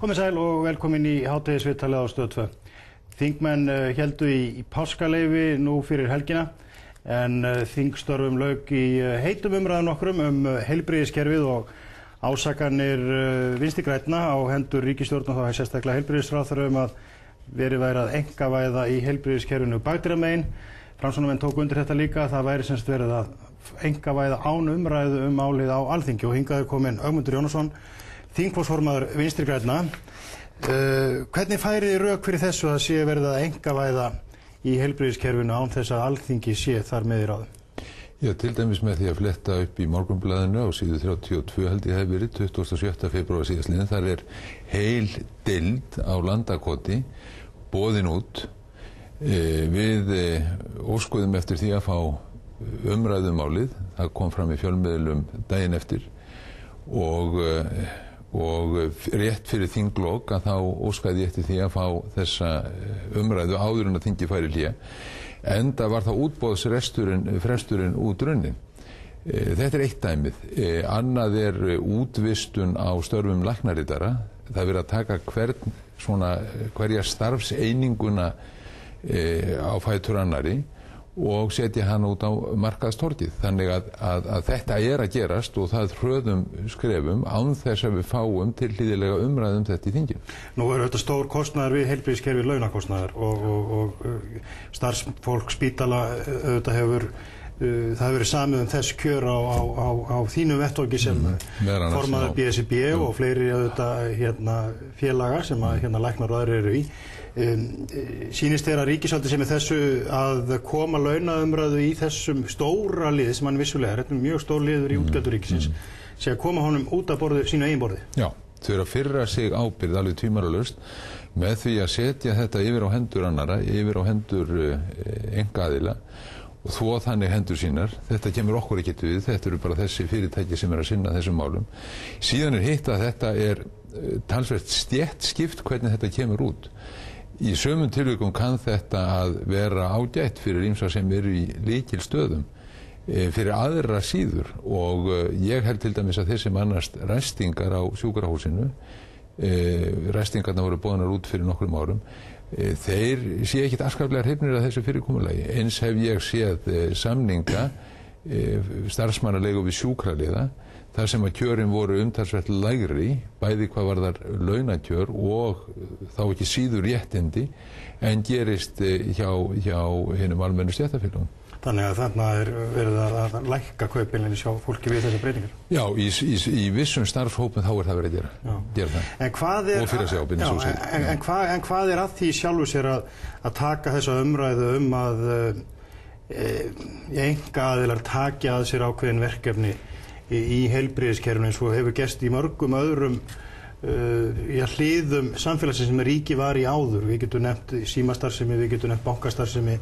Komið sæl og velkomin í hádegisviðtalið á Stöð 2. Þingmenn héldu í páskaleyfi nú fyrir helgina en þingstörfum lauk í heitum umræðum nokkrum heilbrigðiskerfið og ásakanir Vinstri grænna á hendur ríkisstjórn og þá sérstaklega heilbrigðisráðherra að verið væri að einkavæða í heilbrigðiskerfinu bakdýramegin. Framsóknarmenn tóku undir þetta líka, það væri semst verið að einkavæða án umræðu málið á Alþingi og hingað kominn Ögmundur Jónasson, þingflokksformaður Vinstri grænna. Hvernig færið þið rök fyrir þessu að sé verið að einkavæða í heilbrigðiskerfinu án þess að Alþingi sé þar með í ráðum? Já, til dæmis með því að fletta upp í Morgunblaðinu á síðu 32 held ég hef verið 27. febrúar síðastliðinn. Þar heil deild á Landakoti boðin út. Við óskuðum eftir því að fá umræðumálið. Það kom fram í fjölmiðlum daginn eftir og rétt fyrir þinglok að þá óskaði ég eftir því að fá þessa umræðu áður en að þingi færi hlé. Enda var það útboðsfresturinn út runnin. Þetta eitt dæmið. Annað útvistun á störfum læknaritara. Það verið að taka hverja starfseininguna á fætur annari og setja hann út á markaðstorgið. Þannig að þetta að gerast og það hröðum skrefum án þess að við fáum tilhlýðilega umræðum þetta í þinginu. Nú þetta stór kostnaður við heilbrigðiskerfið launakostnaður og starfsfólk spítala auðvitað hefur það hefur verið samið þess kjör á þínu vettvangi sem formaður BSRB og fleiri auðvitað félaga sem læknar og aðrir eru í. Sýnist þér að ríkisvaldið sem þessu að koma launaumræðu í þessum stóra liði sem hann vissulega þetta mjög stór liður í útgjaldur ríkisins sé að koma honum út af sínu eigin borði? Já, þau eru að firra sig ábyrgð alveg tvímælalaust með því að setja þetta yfir á hendur annara, yfir á hendur einkaaðila og þvo þannig hendur sínar. Þetta kemur okkur ekkert við, þetta eru bara þessi fyrirtæki sem að sinna þessum málum. Síðan hitt að þetta talsvert stéttskipt hvernig þetta kemur út. Í sömum tilvikum kann þetta að vera ágætt fyrir ýmsa sem eru í lykilstöðum, fyrir aðra síður og ég held til dæmis að þeir sem annast ræstingar á sjúkrahúsinu, ræstingarna voru boðnar út fyrir nokkrum árum, þeir sé ekkit afskaplega hrifnir að þessu fyrirkomulagi. Eins hef ég séð samninga starfsmannalegu við sjúkraliða þar sem að kjörin voru umtalsvert lægri, bæði hvað varðar launakjör og þá ekki síður réttindi en gerist hjá hinum almennu stéttarfélögum. Þannig að þarna verið að lækka kaupbílinn sjá fólki við þessar breytingar? Já, í vissum starfshópum þá það verið að gera það. Og fyrir að sjá ábyrgðin svo sér. En hvað að því sjálfu sér að taka þessa umræðu að einkaaðilar taki að sér ákveðin verkefni í heilbrigðiskerfinu eins og hefur gerst í mörgum öðrum hliðum samfélagsins sem ríki var í áður. Við getum nefnt símastarfsemi, við getum nefnt bankastarfsemi,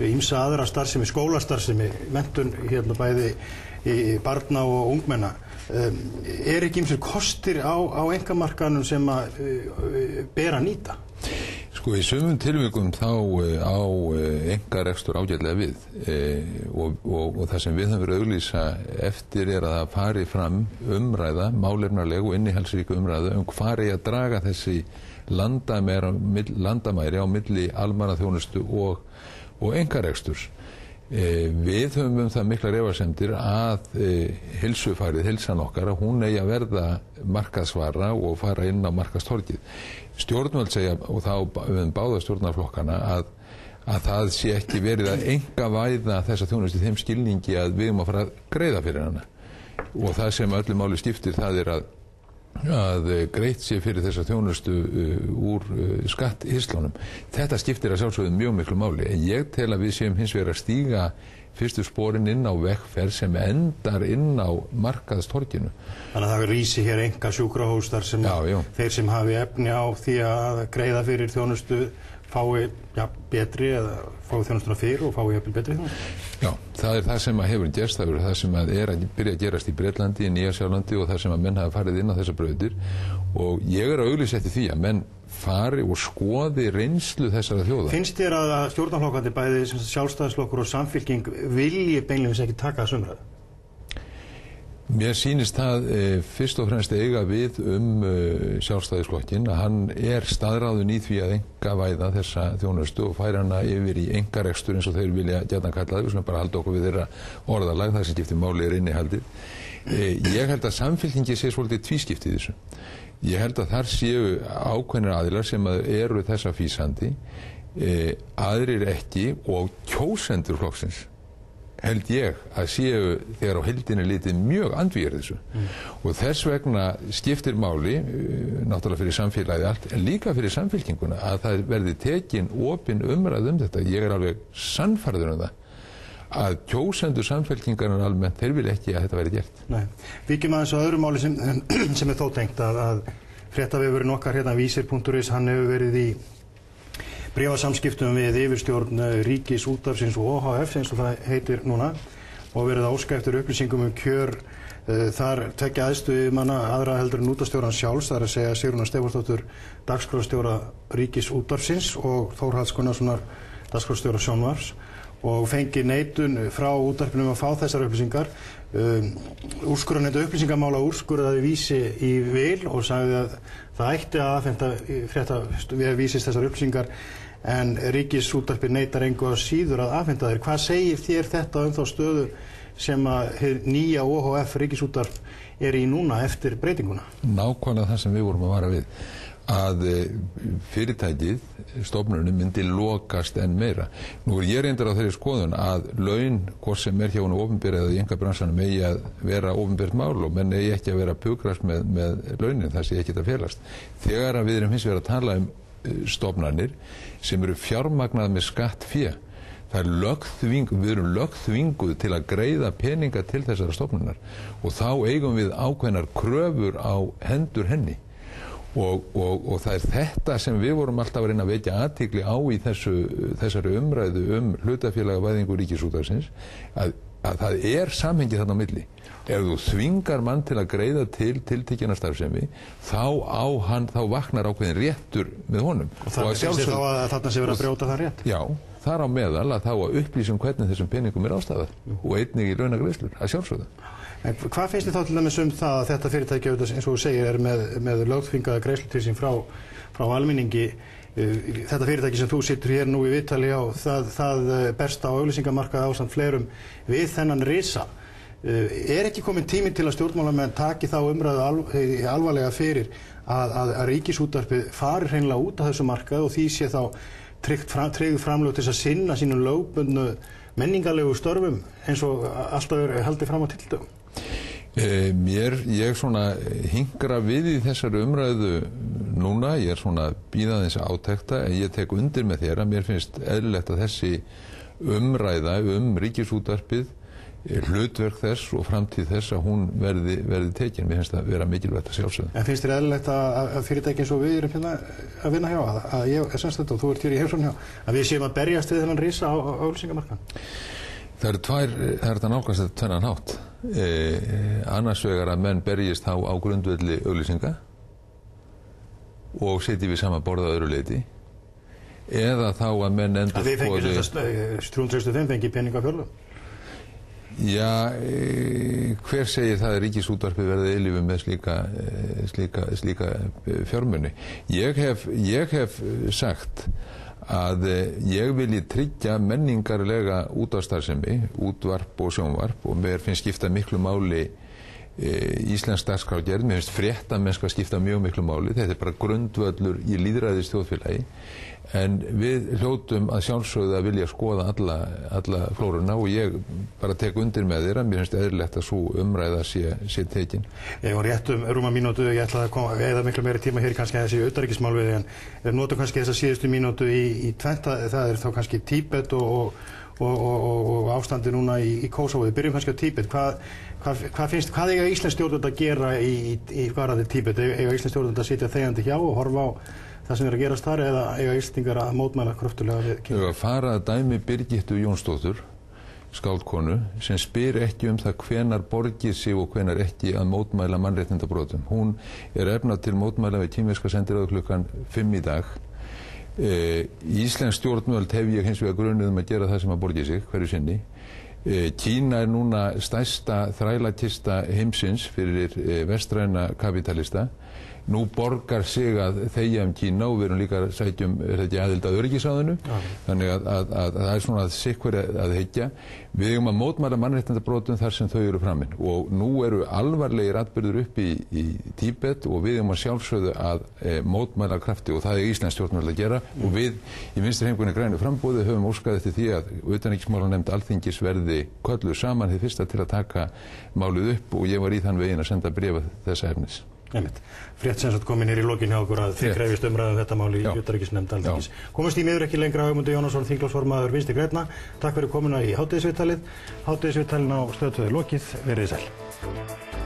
ýmsa aðra starfsemi, skólastarfsemi, menntun bæði barna og ungmenna. Ekki ýmsir kostir á einkamarkaðnum sem að ber að nýta? Sko í sumum tilvikum þá á einkarekstur ágætlega við og það sem við höfum verið að auglýsa eftir að það fari fram umræða, málefnaleg og innihaldsríka umræða hvar að draga þessi landamæri á milli almannaþjónustu og einkareksturs. Við höfum það miklar efasemdir að heilsan okkar að hún eigi að verða markaðsvara og fara inn á markaðstorgið. Stjórnvöld segja, og þá báða stjórnarflokkana, að það sé ekki verið að einkavæða þessa þjónustu í þeim skilningi að við að fara að greiða fyrir hana. Og það sem öllu máli skiptir það að greitt sé fyrir þessa þjónustu úr skatthislunum. Þetta skiptir að sjálfsögðu mjög miklu máli, en ég tel að við séum hins vegar að stíga fyrstu sporin inn á vegferð sem endar inn á markaðstorginu. Þannig að það rísi hér enga sjúkrahús þar sem þeir sem hafi efni á því að greiða fyrir þjónustu fái betri eða fái þjónustuna fyrir og fái jafnvel betri þjónustu. Já, það það sem að hefur gerst, það það sem að að byrja að gerast í Bretlandi, í Nýja-Sjálandi og það sem að menn hafa farið inn á þessar brautir og ég að auglýsa eftir því að menn fari og skoði reynslu þessara þjóða. Finnst þér að stjórnarflokkandi bæði Sjálfstæðisflokkur og Samfylking vilji beinlínis ekki taka þessu umræðu? Mér sýnist það fyrst og fremst eiga við Sjálfstæðisflokkinn að hann staðráðinn í því að einkavæða þessa þjónustu og færa hana yfir í einkarekstur eins og þeir vilja gjarnan kalla það. Við skulum bara halda okkur við þeirra orðalag, það sem skiptir máli innihaldið. Ég held að Samfylkingin sé svolítið tvískipt í þessu. Ég held að þar séu ákveðnir aðilar sem eru þessa físandi, aðrir ekki, og kjósendur flokksins held ég að séu þegar á heildinni litið mjög andvígir þessu. Og þess vegna skiptir máli, náttúrulega fyrir samfélagið allt, en líka fyrir Samfylkinguna, að það verði tekin opin umræð þetta. Ég alveg sannfærður það að kjósendur Samfylkingarinnar almennt, þeir vil ekki að þetta verði gert. Nei. Víkjum aðeins á öðru máli sem þó tengt að fréttavefurinn okkar vísir.is, hann hefur verið í bréfasamskiptum við yfirstjórn Ríkisútvarpsins og OHF eins og það heitir núna, og verið að óska eftir upplýsingum kjör þar tveggja æðstu yfirmanna, aðra heldur en útvarpsstjóran sjálfs, það að segja Sigrúnar Stefánsdóttur, dagskrárstjóra Ríkisútvarpsins, og Þórhalls Gunnarssonar, dagskrárstjóra Sjónvarps, og fengi neitun frá útvarpinu að fá þessar upplýsingar. Úrskurðarnefnd upplýsingamála úrskurðaði Vísi í vil og sagði að það ætti að afhenda við Vísis þessar upplýsingar, en Ríkisútvarpið neitar engu að síður að afhenda þeir. Hvað segir þér þetta þá stöðu sem að nýja OHF Ríkisútvarp í núna eftir breytinguna? Nákvæmlega það sem við vorum að vara við, að fyrirtækið, stofnunin, myndi lokast enn meira. Nú ég reyndar á þeirri skoðun að laun, hvort sem hjá húnu opinber eða í einkabransanum, eigi að vera opinbert mál og menn eigi ekki að vera pukrast með launin, það sé ekki að felast. Þegar við erum hins vegar að tala stofnanir sem eru fjármagnað með skattfé, við erum lögþvinguð til að greiða peninga til þessara stofnunar, og þá eigum við ákveðnar kröfur á hendur henni. Og það þetta sem við vorum alltaf að reyna að vekja athygli á í þessari umræðu hlutafélagavæðingu Ríkisútvarpsins, að það samhengi þarna á milli. Ef þú þvingar mann til að greiða til tiltekinna starfsemi, þá vaknar ákveðin réttur með honum. Og það finnst þið þá að þarna sé verið að brjóta það rétt? Já, þar á meðal að þá að upplýsum hvernig þessum peningum ástæðað og einnig í launagreiðslur, að sjálfsögðu. En hvað finnst þið þá til dæmis það að þetta fyrirtæki, eins og þú segir, með lögþvingaða greiðslur til sín frá almenningi? Þetta fyrirtæki sem þú situr hér nú í viðtali á, það berst á auglýsingamarkað ásamt fleirum við þennan risa. Ekki komin tími til að stjórnmálamenn taki þá umræðu alvarlega fyrir að Ríkisútvarpið fari hreinlega út af þessu markað og því sé þá tryggð framlög til að sinna sínum lögbundnu menningarlegu störfum eins og alltaf er haldið fram á tildögum? Ég svona hingra við í þessari umræðu núna, ég svona býða þess að átekta, en ég tek undir með þér að mér finnst eðlilegt að þessi umræða Ríkisútvarpið, hlutverk þess og framtíð þess að hún verði tekin. Mér finnst það vera mikilvægt að sjálfsögðu. En finnst þér eðlilegt að fyrirtæki eins og við erum hérna að vinna hjá, að ég er semst þetta og þú ert hér í heimsókn hjá, að við séum að berjast við þennan risa á auglýsingamarkaðnum? Það er þetta nálgast þetta tvennan hátt. Annars vegar að menn berjist á grundvelli auglýsinga og setji við sama borð að öðru leyti, eða þá að menn endur að þið fengir þess að 365 fengi peninga fjörlum? Já, hver segir það að Ríkisútvarpið verði eilífu með slíka fjármuni? Ég hef sagt að ég vilji tryggja menningarlega útvarpsstarfsemi, útvarp og sjónvarp, og mér finnst skipta miklu máli íslensk dagskrárgerð, mér finnst fréttamennska skipta mjög miklu máli, þetta er bara grundvöllur í lýðræðis þjóðfélagi, en við hljótum að sjálfsögðu að vilja skoða alla flóruna, og ég bara tek undir með þér að mér finnst eðlilegt að svo umræða sé tekin. Ég var rétt rúma mínútu, ég ætlaði að koma eða miklu meiri tíma hér kannski að þessi utanríkismál við, en við notum kannski þessa síðustu mínútu í tventa, það er þá kannski Tíbet og ástandi núna í Kosovo. Við byrjum kannski á Tíbet. Hvað eiga íslensk stjórnvöld að gera í varðandi Tíbet? Eiga íslensk stjórnvöld að sitja þegjandi hjá og horfa á það sem er að gerast þar, eða eiga Íslendingar að mótmæla kröftulega við Kína? Þau að fara að dæmi Birgittu Jónsdóttur, skáldkonu, sem spyr ekki það hvenar borgir sig og hvenar ekki að mótmæla mannréttindabrotum. Hún er efnað til mótmæla við kínverska sendiráð klukkan 5 í dag. Íslensk stjórnvöld hef ég hins vegar grunið að gera það sem að borgi sig hverju sinni. Kína núna stærsta þrælakista heimsins fyrir vestræna kapitalista. Nú borgar sig að þegja Kína og við erum líka sætjum aðild að öryggisráðinu. Þannig að það svona sitt að hyggja. Við eigum að mótmæla mannréttindabrotum þar sem þau eru framinn og nú eru alvarlegir atburður upp í Tíbet og við eigum að sjálfsögðu að mótmæla krafti og það íslensk stjórnvöld að gera og við í Vinstri-hreyfingunni grænu framboði höfum óskað eftir því að utanríkismálanefnd Alþingis verði kölluð saman hið fyrsta til að taka málið upp og ég var í þann veginn að senda bréf þessa efnis. Frétt sem sagt komin hér í lokin hjá okkur að þið krefjist umræðum þetta mál í utanríkisnefnd Alþingis. Komumst í miður ekki lengra. Ögmundur Jónasson, þingflokksformaður Vinstri grænna. Takk fyrir komuna í hádegisviðtalið. Hádegisviðtalinu á Stöð 2 lokið. Verið sæl.